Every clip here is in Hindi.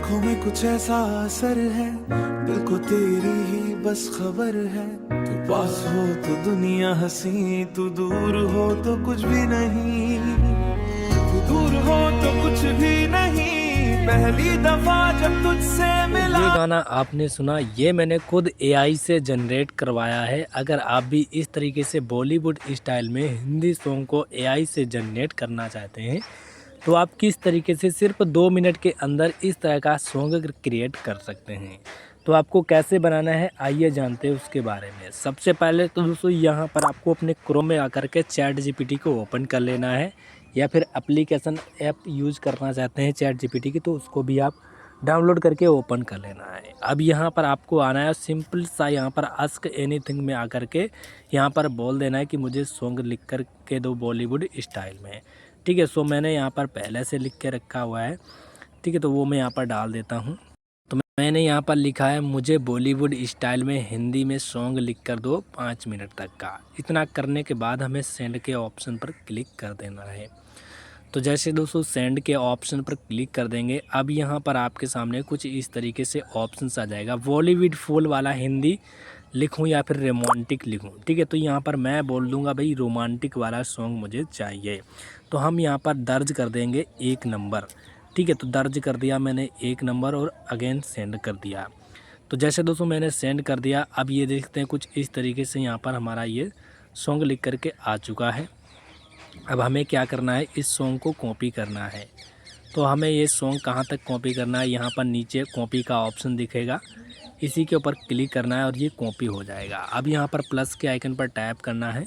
आंखों में कुछ ऐसा असर है, दिल को तेरी ही बस खबर है। तू पास हो तो दुनिया हंसी, तू दूर हो तो कुछ भी नहीं, तू दूर हो तो कुछ भी नहीं। पहली दफा जब तुझसे मिला। ये गाना आपने सुना, ये मैंने खुद एआई से जनरेट करवाया है। अगर आप भी इस तरीके से बॉलीवुड स्टाइल में हिंदी सॉन्ग को एआई से जनरेट करना चाहते हैं तो आप किस तरीके से सिर्फ 2 मिनट के अंदर इस तरह का सॉन्ग क्रिएट कर सकते हैं। तो आपको कैसे बनाना है आइए जानते हैं उसके बारे में। सबसे पहले तो दोस्तों यहाँ पर आपको अपने क्रोम में आकर के चैट जीपीटी को ओपन कर लेना है, या फिर एप्लीकेशन ऐप यूज़ करना चाहते हैं चैट जीपीटी की तो उसको भी आप डाउनलोड करके ओपन कर लेना है। अब यहाँ पर आपको आना है, सिंपल सा यहाँ पर आस्क एनीथिंग में आकर के यहाँ पर बोल देना है कि मुझे सॉन्ग लिख कर के दो बॉलीवुड स्टाइल में। ठीक है, सो मैंने यहाँ पर पहले से लिख के रखा हुआ है। ठीक है, तो वो मैं यहाँ पर डाल देता हूँ। तो मैंने यहाँ पर लिखा है मुझे बॉलीवुड स्टाइल में हिंदी में सॉन्ग लिख कर दो 5 मिनट तक का। इतना करने के बाद हमें सेंड के ऑप्शन पर क्लिक कर देना है। तो जैसे दोस्तों सेंड के ऑप्शन पर क्लिक कर देंगे, अब यहाँ पर आपके सामने कुछ इस तरीके से ऑप्शंस आ जाएगा। बॉलीवुड फुल वाला हिंदी लिखूँ या फिर रोमांटिक लिखूँ। ठीक है, तो यहाँ पर मैं बोल दूँगा भाई रोमांटिक वाला सॉन्ग मुझे चाहिए। तो हम यहाँ पर दर्ज कर देंगे 1 नंबर। ठीक है, तो दर्ज कर दिया मैंने 1 नंबर और अगेन सेंड कर दिया। तो जैसे दोस्तों मैंने सेंड कर दिया, अब ये देखते हैं कुछ इस तरीके से यहाँ पर हमारा ये सॉन्ग लिख करके आ चुका है। अब हमें क्या करना है, इस सॉन्ग को कॉपी करना है। तो हमें ये सॉन्ग कहाँ तक कॉपी करना है, यहाँ पर नीचे कॉपी का ऑप्शन दिखेगा, इसी के ऊपर क्लिक करना है और ये कॉपी हो जाएगा। अब यहाँ पर प्लस के आइकन पर टैप करना है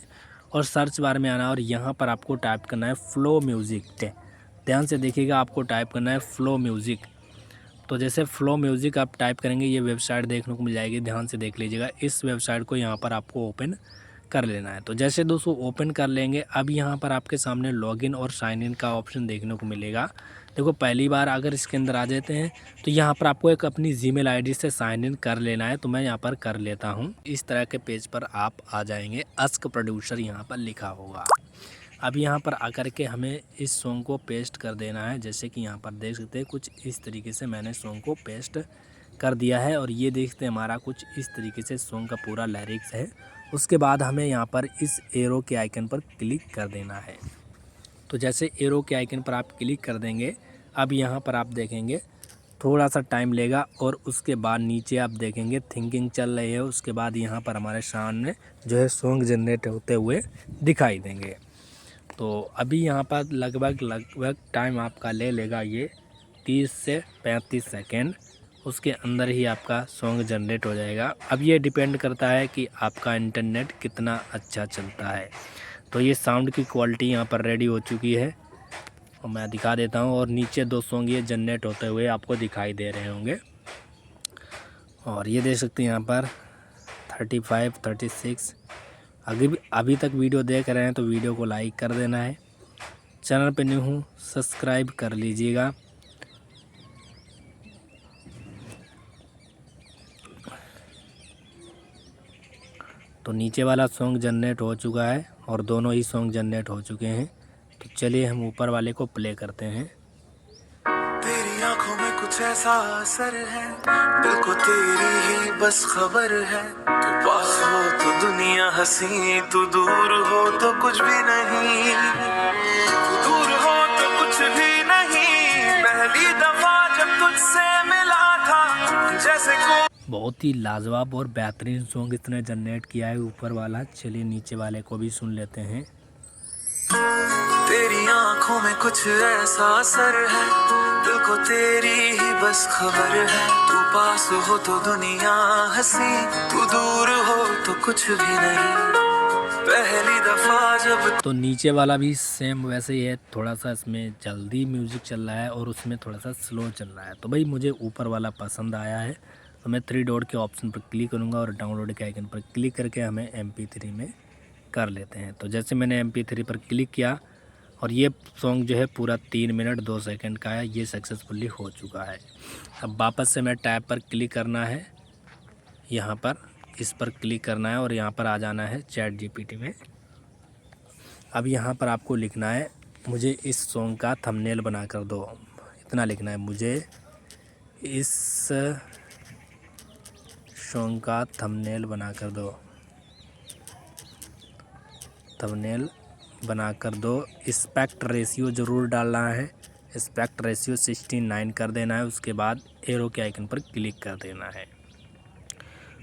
और सर्च बार में आना है और यहाँ पर आपको टाइप करना है फ्लो म्यूज़िक। ध्यान से देखिएगा, आपको टाइप करना है फ्लो म्यूज़िक। तो जैसे फ्लो म्यूज़िक आप टाइप करेंगे ये वेबसाइट देखने को मिल जाएगी, ध्यान से देख लीजिएगा। इस वेबसाइट को यहाँ पर आपको ओपन कर लेना है। तो जैसे दोस्तों ओपन कर लेंगे, अब यहाँ पर आपके सामने लॉगिन और साइन इन का ऑप्शन देखने को मिलेगा। देखो पहली बार अगर इसके अंदर आ जाते हैं तो यहाँ पर आपको एक अपनी जीमेल आईडी से साइन इन कर लेना है। तो मैं यहाँ पर कर लेता हूँ। इस तरह के पेज पर आप आ जाएंगे, अस्क प्रोड्यूसर यहाँ पर लिखा होगा। अब यहाँ पर आकर के हमें इस सॉन्ग को पेस्ट कर देना है। जैसे कि यहाँ पर देख सकते हैं कुछ इस तरीके से मैंने सॉन्ग को पेस्ट कर दिया है और ये देखते हैं हमारा कुछ इस तरीके से सॉन्ग का पूरा लिरिक्स है। उसके बाद हमें यहाँ पर इस एरो के आइकन पर क्लिक कर देना है। तो जैसे एरो के आइकन पर आप क्लिक कर देंगे, अब यहाँ पर आप देखेंगे थोड़ा सा टाइम लेगा और उसके बाद नीचे आप देखेंगे थिंकिंग चल रही है। उसके बाद यहाँ पर हमारे सामने जो है सॉन्ग जनरेट होते हुए दिखाई देंगे। तो अभी यहाँ पर लगभग टाइम आपका ले लेगा ये 30 से 35 सेकेंड। उसके अंदर ही आपका सॉन्ग जनरेट हो जाएगा। अब ये डिपेंड करता है कि आपका इंटरनेट कितना अच्छा चलता है। तो ये साउंड की क्वालिटी यहाँ पर रेडी हो चुकी है और मैं दिखा देता हूँ। और नीचे 2 सॉन्ग ये जनरेट होते हुए आपको दिखाई दे रहे होंगे और ये देख सकते हैं यहाँ पर 35, 36। अभी तक वीडियो देख रहे हैं तो वीडियो को लाइक कर देना है। चैनल पे न्यू हूँ सब्सक्राइब कर लीजिएगा। तो नीचे वाला सॉन्ग जनरेट हो चुका है और दोनों ही सॉन्ग जनरेट हो चुके हैं। तो चलिए हम ऊपर वाले को प्ले करते हैं। तेरी आंखों में कुछ ऐसा असर है, दिल को तेरी ही बस खबर है। तू पास हो तो दुनिया हंसी, तू दूर हो तो कुछ भी नहीं, तू दूर हो तो कुछ भी नहीं। पहली दफा जब तुझसे मिला था जैसे को। बहुत ही लाजवाब और बेहतरीन सॉन्ग इसने जनरेट किया है ऊपर वाला। चलिए नीचे वाले को भी सुन लेते हैं। तेरी आंखों में कुछ ऐसा असर है, दिल को तेरी ही बस खबर है। तू पास हो तो दुनिया हंसी, तू दूर हो तो कुछ भी नहीं। पहली दफा जब। तो नीचे वाला भी सेम वैसे ही है, थोड़ा सा इसमें जल्दी म्यूज़िक चल रहा है और उसमें थोड़ा सा स्लो चल रहा है। तो भाई मुझे ऊपर वाला पसंद आया है तो मैं 3 डॉट के ऑप्शन पर क्लिक करूँगा और डाउनलोड के आइकन पर क्लिक करके हमें MP3 में कर लेते हैं। तो जैसे मैंने MP3 पर क्लिक किया और ये सॉन्ग जो है पूरा 3 मिनट 2 सेकंड का है, ये सक्सेसफुली हो चुका है। अब वापस से मैं टैब पर क्लिक करना है, यहाँ पर इस पर क्लिक करना है और यहाँ पर आ जाना है चैट जीपीटी में। अब यहाँ पर आपको लिखना है मुझे इस सॉन्ग का थंबनेल बना कर दो, इतना लिखना है। मुझे इस सॉन्ग का थंबनेल बनाकर दो, थंबनेल बनाकर दो। एस्पेक्ट रेशियो ज़रूर डालना है, एस्पेक्ट रेशियो 69 कर देना है। उसके बाद एरो के आइकन पर क्लिक कर देना है।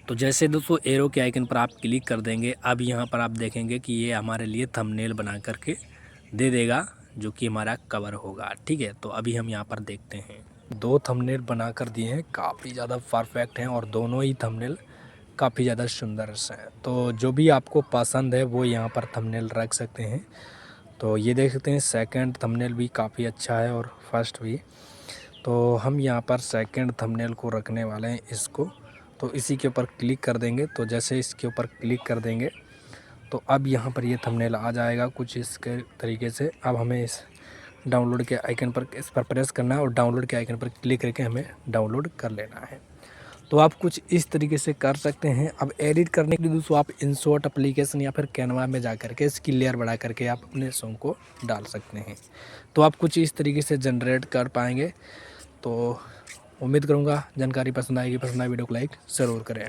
तो जैसे दोस्तों एरो के आइकन पर आप क्लिक कर देंगे, अब यहाँ पर आप देखेंगे कि ये हमारे लिए थंबनेल बना करके दे देगा, जो कि हमारा कवर होगा। ठीक है, तो अभी हम यहाँ पर देखते हैं। 2 थंबनेल बना कर दिए हैं, काफ़ी ज़्यादा परफेक्ट हैं और दोनों ही थंबनेल काफ़ी ज़्यादा सुंदर से हैं। तो जो भी आपको पसंद है वो यहाँ पर थंबनेल रख सकते हैं। तो ये देख सकते हैं सेकंड थंबनेल भी काफ़ी अच्छा है और फर्स्ट भी। तो हम यहाँ पर सेकंड थंबनेल को रखने वाले हैं इसको। तो इसी के ऊपर क्लिक कर देंगे। तो जैसे इसके ऊपर क्लिक कर देंगे तो अब यहाँ पर ये थंबनेल आ जाएगा कुछ इसके तरीके से। अब हमें इस डाउनलोड के आइकन पर इस पर प्रेस करना है और डाउनलोड के आइकन पर क्लिक करके हमें डाउनलोड कर लेना है। तो आप कुछ इस तरीके से कर सकते हैं। अब एडिट करने के लिए दोस्तों आप InShot एप्लीकेशन या फिर कैनवा में जा करके इसकी लेयर बढ़ा करके आप अपने सॉन्ग को डाल सकते हैं। तो आप कुछ इस तरीके से जनरेट कर पाएंगे। तो उम्मीद करूँगा जानकारी पसंद आएगी। पसंद आए वीडियो को लाइक ज़रूर करें।